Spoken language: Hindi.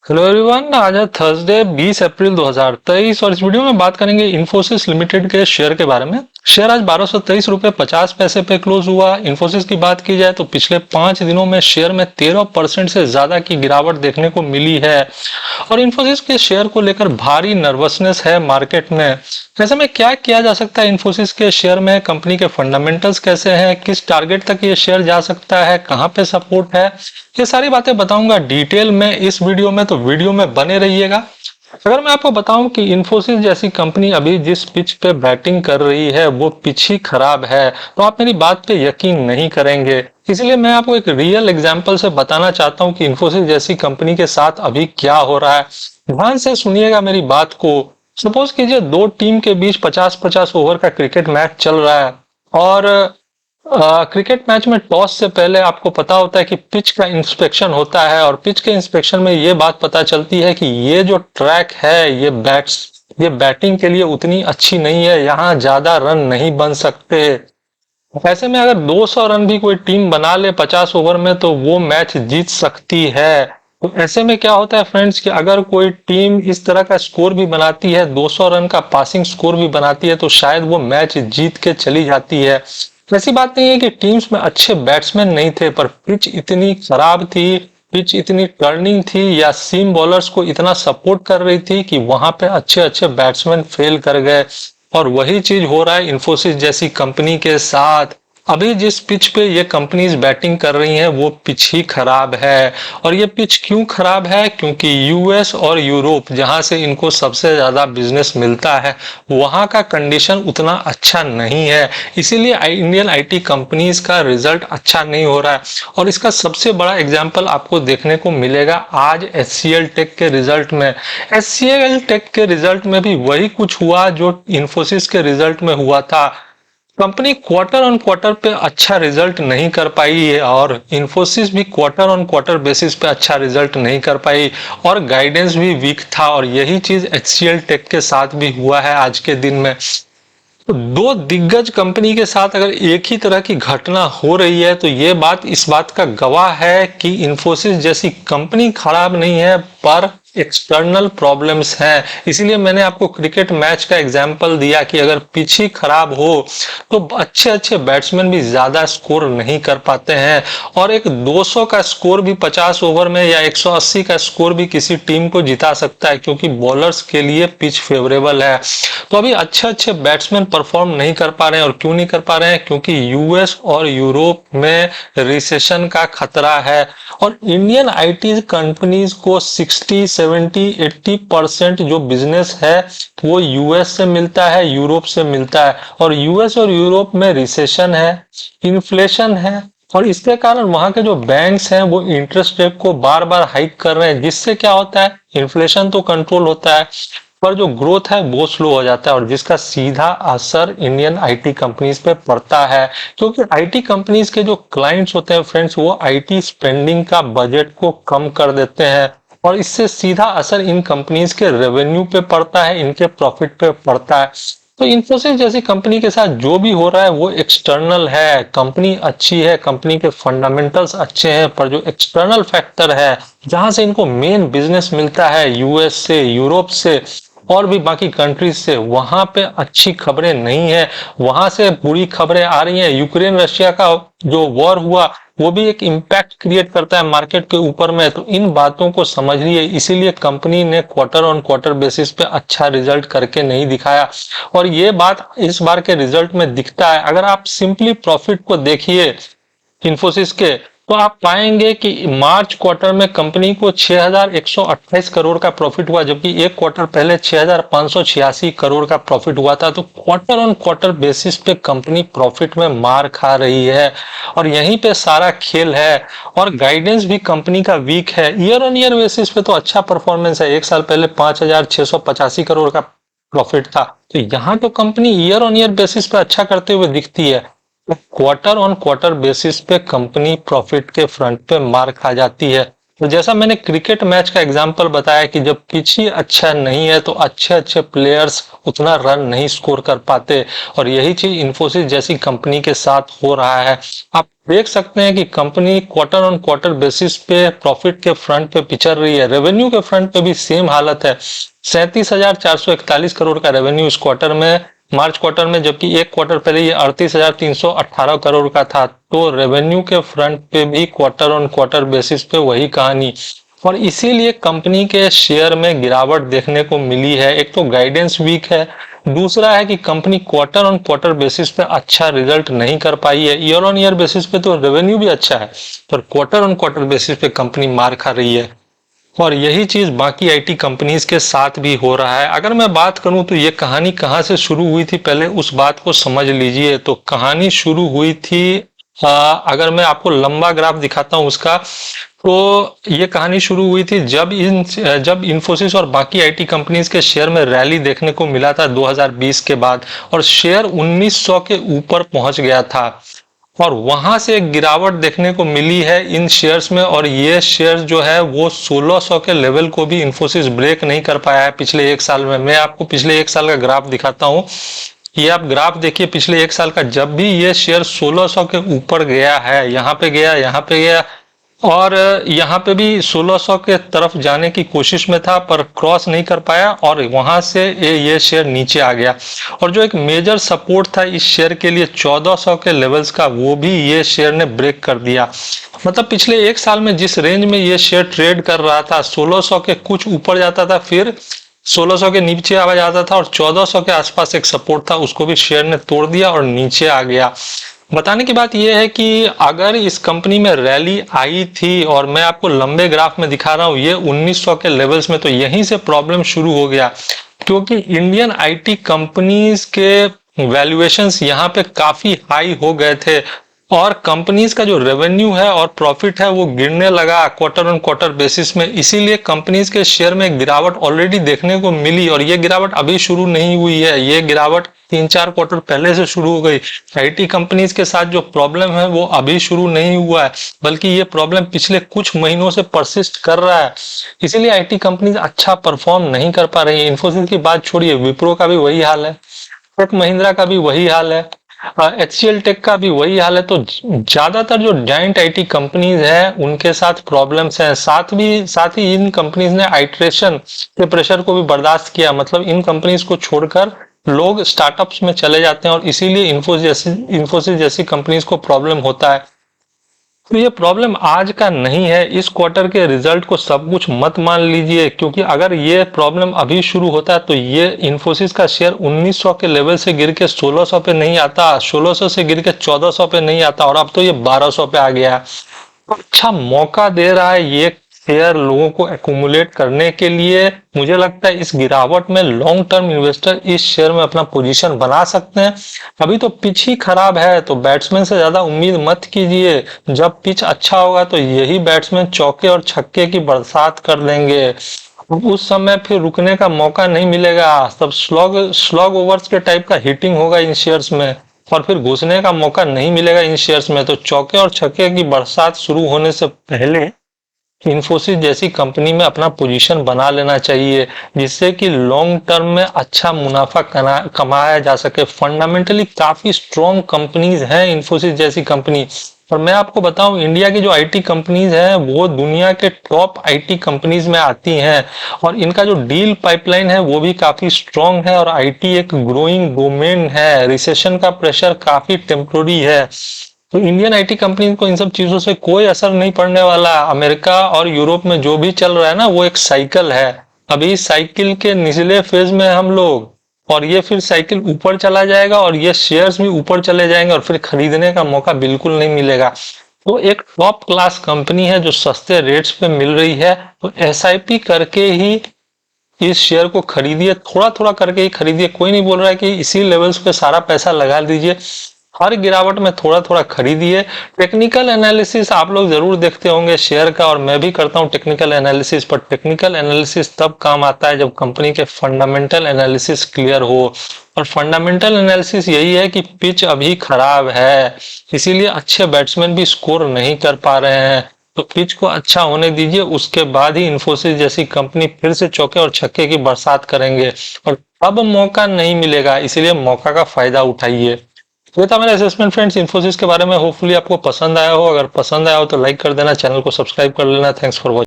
हेलो एवरीवन, आज है थर्सडे 20 अप्रैल 2023 और इस वीडियो में बात करेंगे इन्फोसिस लिमिटेड के शेयर के बारे में। शेयर आज 1223 रुपए 50 पैसे पे क्लोज हुआ। इन्फोसिस की बात की जाए तो पिछले 5 दिनों में शेयर में 13% से ज्यादा की गिरावट देखने को मिली है और इन्फोसिस के शेयर को लेकर भारी नर्वसनेस है मार्केट में। ऐसे में क्या किया जा सकता है इन्फोसिस के शेयर में, कंपनी के फंडामेंटल्स कैसे हैं, किस टारगेट तक ये शेयर जा सकता है, कहां पे सपोर्ट है, ये सारी बातें बताऊंगा डिटेल में इस वीडियो में, तो वीडियो में बने रहिएगा। अगर मैं आपको बताऊं कि इन्फोसिस जैसी कंपनी अभी जिस पिच पे बैटिंग कर रही है वो पिच ही खराब है, तो आप मेरी बात पे यकीन नहीं करेंगे। इसलिए मैं आपको एक रियल एग्जांपल से बताना चाहता हूं कि इन्फोसिस जैसी कंपनी के साथ अभी क्या हो रहा है। ध्यान से सुनिएगा मेरी बात को। सपोज कीजिए दो टीम के बीच 50-50 ओवर का क्रिकेट मैच चल रहा है और क्रिकेट मैच में टॉस से पहले आपको पता होता है कि पिच का इंस्पेक्शन होता है और पिच के इंस्पेक्शन में ये बात पता चलती है कि ये जो ट्रैक है ये बैटिंग के लिए उतनी अच्छी नहीं है, यहाँ ज्यादा रन नहीं बन सकते। ऐसे में अगर 200 रन भी कोई टीम बना ले 50 ओवर में तो वो मैच जीत सकती है। तो ऐसे में क्या होता है फ्रेंड्स कि अगर कोई टीम इस तरह का स्कोर भी बनाती है, 200 रन का पासिंग स्कोर भी बनाती है, तो शायद वो मैच जीत के चली जाती है। ऐसी बात नहीं है कि टीम्स में अच्छे बैट्समैन नहीं थे, पर पिच इतनी खराब थी, पिच इतनी टर्निंग थी या सीम बॉलर्स को इतना सपोर्ट कर रही थी कि वहां पे अच्छे अच्छे बैट्समैन फेल कर गए। और वही चीज हो रहा है इन्फोसिस जैसी कंपनी के साथ। अभी जिस पिच पे ये कंपनीज बैटिंग कर रही हैं वो पिच ही खराब है। और ये पिच क्यों खराब है? क्योंकि यूएस और यूरोप जहां से इनको सबसे ज्यादा बिजनेस मिलता है वहां का कंडीशन उतना अच्छा नहीं है, इसीलिए इंडियन आईटी कंपनीज का रिजल्ट अच्छा नहीं हो रहा है। और इसका सबसे बड़ा एग्जांपल आपको देखने को मिलेगा आज एचसीएल टेक के रिजल्ट में। एचसीएल टेक के रिजल्ट में भी वही कुछ हुआ जो इन्फोसिस के रिजल्ट में हुआ था। कंपनी क्वार्टर ऑन क्वार्टर पे अच्छा रिजल्ट नहीं कर पाई है और इन्फोसिस भी क्वार्टर ऑन क्वार्टर बेसिस पे अच्छा रिजल्ट नहीं कर पाई और गाइडेंस भी वीक था। और यही चीज एचसीएल टेक के साथ भी हुआ है आज के दिन में। तो दो दिग्गज कंपनी के साथ अगर एक ही तरह की घटना हो रही है तो ये बात इस बात का गवाह है कि इन्फोसिस जैसी कंपनी खराब नहीं है पर एक्सटर्नल प्रॉब्लम्स हैं। इसीलिए मैंने आपको क्रिकेट मैच का एग्जांपल दिया कि अगर पिच ही खराब हो तो अच्छे अच्छे बैट्समैन भी ज्यादा स्कोर नहीं कर पाते हैं और एक 200 का स्कोर भी 50 ओवर में या 180 का स्कोर भी किसी टीम को जिता सकता है, क्योंकि बॉलर्स के लिए पिच फेवरेबल है। तो अभी अच्छे अच्छे बैट्समैन परफॉर्म नहीं कर पा रहे हैं। और क्यों नहीं कर पा रहे हैं? क्योंकि यूएस और यूरोप में रिसेशन का खतरा है और इंडियन आईटी कंपनीज को 60, 70, 80% जो बिजनेस है वो यूएस से मिलता है, यूरोप से मिलता है। और यूएस और यूरोप में रिसेशन है, इन्फ्लेशन है और इसके कारण वहां के जो बैंक्स हैं वो इंटरेस्ट रेट को बार बार हाइक कर रहे हैं, जिससे क्या होता है, इन्फ्लेशन तो कंट्रोल होता है पर जो ग्रोथ है वो स्लो हो जाता है और जिसका सीधा असर इंडियन आईटी कंपनीज पे पड़ता है। क्योंकि आईटी कंपनीज के जो क्लाइंट्स होते हैं फ्रेंड्स, वो आईटी स्पेंडिंग का बजट को कम कर देते हैं और इससे सीधा असर इन कंपनीज के रेवेन्यू पे पड़ता है, इनके प्रॉफिट पे पड़ता है। तो इन्फोसिस जैसी कंपनी के साथ जो भी हो रहा है वो एक्सटर्नल है। कंपनी अच्छी है, कंपनी के फंडामेंटल्स अच्छे हैं, पर जो एक्सटर्नल फैक्टर है जहां से इनको मेन बिजनेस मिलता है, यूएस से, यूरोप से और भी बाकी कंट्रीज से, वहां पे अच्छी खबरें नहीं है, वहां से बुरी खबरें आ रही हैं। यूक्रेन रशिया का जो वॉर हुआ वो भी एक इम्पैक्ट क्रिएट करता है मार्केट के ऊपर में। तो इन बातों को समझिए, इसीलिए कंपनी ने क्वार्टर ऑन क्वार्टर बेसिस पे अच्छा रिजल्ट करके नहीं दिखाया और ये बात इस बार के रिजल्ट में दिखता है। अगर आप सिंपली प्रॉफिट को देखिए इन्फोसिस के, तो आप पाएंगे कि मार्च क्वार्टर में कंपनी को 6,128 करोड़ का प्रॉफिट हुआ, जबकि एक क्वार्टर पहले 6,586 करोड़ का प्रॉफिट हुआ था। तो क्वार्टर ऑन क्वार्टर बेसिस पे कंपनी प्रॉफिट में मार खा रही है और यहीं पे सारा खेल है। और गाइडेंस भी कंपनी का वीक है। ईयर ऑन ईयर बेसिस पे तो अच्छा परफॉर्मेंस है, एक साल पहले 5,685 करोड़ का प्रॉफिट था। तो यहाँ तो company year on year basis पे अच्छा करते हुए दिखती है, क्वार्टर ऑन क्वार्टर बेसिस पे कंपनी प्रॉफिट के फ्रंट पे मार खा जाती है। तो जैसा मैंने क्रिकेट मैच का एग्जांपल बताया कि जब पिच ही अच्छा नहीं है तो अच्छे अच्छे प्लेयर्स उतना रन नहीं स्कोर कर पाते, और यही चीज इन्फोसिस जैसी कंपनी के साथ हो रहा है। आप देख सकते हैं कि company quarter on quarter basis पे प्रॉफिट के फ्रंट पे पिचर रही है, रेवेन्यू के फ्रंट पे भी सेम हालत है। 37,441 करोड़ का रेवेन्यू इस क्वार्टर में, मार्च क्वार्टर में, जबकि एक क्वार्टर पहले ये 38,318 करोड़ का था। तो रेवेन्यू के फ्रंट पे भी क्वार्टर ऑन क्वार्टर बेसिस पे वही कहानी, और इसीलिए कंपनी के शेयर में गिरावट देखने को मिली है। एक तो गाइडेंस वीक है, दूसरा है कि company quarter on quarter basis पे अच्छा रिजल्ट नहीं कर पाई है। ईयर ऑन ईयर बेसिस पे तो रेवेन्यू भी अच्छा है, पर क्वार्टर ऑन क्वार्टर बेसिस पे कंपनी मार खा रही है। और यही चीज बाकी आईटी कंपनीज के साथ भी हो रहा है। अगर मैं बात करूं तो ये कहानी कहां से शुरू हुई थी, पहले उस बात को समझ लीजिए। तो कहानी शुरू हुई थी, अगर मैं आपको लंबा ग्राफ दिखाता हूं उसका, तो ये कहानी शुरू हुई थी जब इन्फोसिस और बाकी आईटी कंपनीज के शेयर में रैली देखने को मिला था 2020 के बाद, और शेयर 1900 के ऊपर पहुंच गया था, और वहां से एक गिरावट देखने को मिली है इन शेयर्स में। और ये शेयर जो है वो 1600 के लेवल को भी इन्फोसिस ब्रेक नहीं कर पाया है पिछले एक साल में। मैं आपको पिछले एक साल का ग्राफ दिखाता हूं, ये आप ग्राफ देखिए पिछले एक साल का। जब भी ये शेयर 1600 के ऊपर गया है, यहाँ पे गया, यहाँ पे गया, और यहाँ पे भी 1600 के तरफ जाने की कोशिश में था पर क्रॉस नहीं कर पाया, और वहां से ये शेयर नीचे आ गया। और जो एक मेजर सपोर्ट था इस शेयर के लिए 1400 के लेवल्स का, वो भी ये शेयर ने ब्रेक कर दिया। मतलब पिछले एक साल में जिस रेंज में ये शेयर ट्रेड कर रहा था, 1600 के कुछ ऊपर जाता था, फिर 1600 के नीचे आ जाता था, और 1400 के आसपास एक सपोर्ट था, उसको भी शेयर ने तोड़ दिया और नीचे आ गया। बताने की बात यह है कि अगर इस कंपनी में रैली आई थी, और मैं आपको लंबे ग्राफ में दिखा रहा हूं, ये 1900 के लेवल्स में, तो यहीं से प्रॉब्लम शुरू हो गया, क्योंकि इंडियन आईटी कंपनीज के वैल्यूएशंस यहाँ पे काफी हाई हो गए थे, और कंपनीज का जो रेवेन्यू है और प्रॉफिट है वो गिरने लगा क्वार्टर ऑन क्वार्टर बेसिस में। इसीलिए कंपनीज के शेयर में गिरावट ऑलरेडी देखने को मिली, और ये गिरावट अभी शुरू नहीं हुई है, ये गिरावट 3-4 क्वार्टर पहले से शुरू हो गई। आईटी कंपनीज के साथ जो प्रॉब्लम है वो अभी शुरू नहीं हुआ है, बल्कि ये प्रॉब्लम पिछले कुछ महीनों से परसिस्ट कर रहा है। इसीलिए आईटी कंपनीज अच्छा परफॉर्म नहीं कर पा रही है। इन्फोसिस की बात छोड़िए, विप्रो का भी वही हाल है, टेक महिंद्रा का भी वही हाल है, एचसीएल टेक का भी वही हाल है। तो ज्यादातर जो जाइंट आईटी कंपनीज हैं उनके साथ प्रॉब्लम्स हैं। साथ ही इन कंपनीज ने आइट्रेशन के प्रेशर को भी बर्दाश्त किया, मतलब इन कंपनीज को छोड़कर लोग स्टार्टअप्स में चले जाते हैं, और इसीलिए इन्फोसिस जैसी कंपनीज को प्रॉब्लम होता है। तो ये प्रॉब्लम आज का नहीं है, इस क्वार्टर के रिजल्ट को सब कुछ मत मान लीजिए, क्योंकि अगर ये प्रॉब्लम अभी शुरू होता है तो ये इन्फोसिस का शेयर 1900 के लेवल से गिर के 1600 पे नहीं आता, 1600 से गिर के 1400 पे नहीं आता, और अब तो ये 1200 पे आ गया है। अच्छा मौका दे रहा है ये शेयर लोगों को एक्यूमुलेट करने के लिए। मुझे लगता है इस गिरावट में लॉन्ग टर्म इन्वेस्टर इस शेयर में अपना पोजीशन बना सकते हैं। अभी तो पिच ही खराब है, तो बैट्समैन से ज्यादा उम्मीद मत कीजिए। जब पिच अच्छा होगा तो यही बैट्समैन चौके और छक्के की बरसात कर देंगे, उस समय फिर रुकने का मौका नहीं मिलेगा। सब स्लॉग ओवर्स के टाइप का हिटिंग होगा इन शेयर्स में, और फिर घुसने का मौका नहीं मिलेगा इन शेयर्स में। तो चौके और छक्के की बरसात शुरू होने से पहले इन्फोसिस जैसी कंपनी में अपना पोजीशन बना लेना चाहिए, जिससे कि लॉन्ग टर्म में अच्छा मुनाफा कमाया जा सके। फंडामेंटली काफी स्ट्रॉन्ग कंपनीज हैं इन्फोसिस जैसी कंपनी। और मैं आपको बताऊं, इंडिया की जो आईटी कंपनीज हैं वो दुनिया के टॉप आईटी कंपनीज में आती हैं, और इनका जो डील पाइपलाइन है वो भी काफी स्ट्रॉन्ग है, और आईटी एक ग्रोइंग डोमेन है, रिसेशन का प्रेशर काफी टेम्पोररी है। तो इंडियन आईटी कंपनी को इन सब चीजों से कोई असर नहीं पड़ने वाला। अमेरिका और यूरोप में जो भी चल रहा है ना, वो एक साइकिल है। अभी साइकिल के निचले फेज में हम लोग, और ये फिर साइकिल ऊपर चला जाएगा, और ये शेयर्स भी ऊपर चले जाएंगे, और फिर खरीदने का मौका बिल्कुल नहीं मिलेगा। तो एक टॉप क्लास कंपनी है जो सस्ते रेट्स पे मिल रही है, तो एसआईपी करके ही इस शेयर को खरीदिए, थोड़ा थोड़ा करके ही खरीदिए। कोई नहीं बोल रहा है कि इसी लेवल्स पे सारा पैसा लगा दीजिए, हर गिरावट में थोड़ा थोड़ा खरीदिए। टेक्निकल एनालिसिस आप लोग जरूर देखते होंगे शेयर का, और मैं भी करता हूं टेक्निकल एनालिसिस, पर टेक्निकल एनालिसिस तब काम आता है जब कंपनी के फंडामेंटल एनालिसिस क्लियर हो। और फंडामेंटल एनालिसिस यही है कि पिच अभी खराब है, इसीलिए अच्छे बैट्समैन भी स्कोर नहीं कर पा रहे हैं। तो पिच को अच्छा होने दीजिए, उसके बाद ही इंफोसिस जैसी कंपनी फिर से चौके और छक्के की बरसात करेंगे। और अब मौका नहीं मिलेगा, इसीलिए मौका का फायदा उठाइए। तो ये था मेरा असेसमेंट फ्रेंड्स इंफोसिस के बारे में। होपफुली आपको पसंद आया हो। अगर पसंद आया हो तो लाइक कर देना, चैनल को सब्सक्राइब कर लेना। Thanks for watching.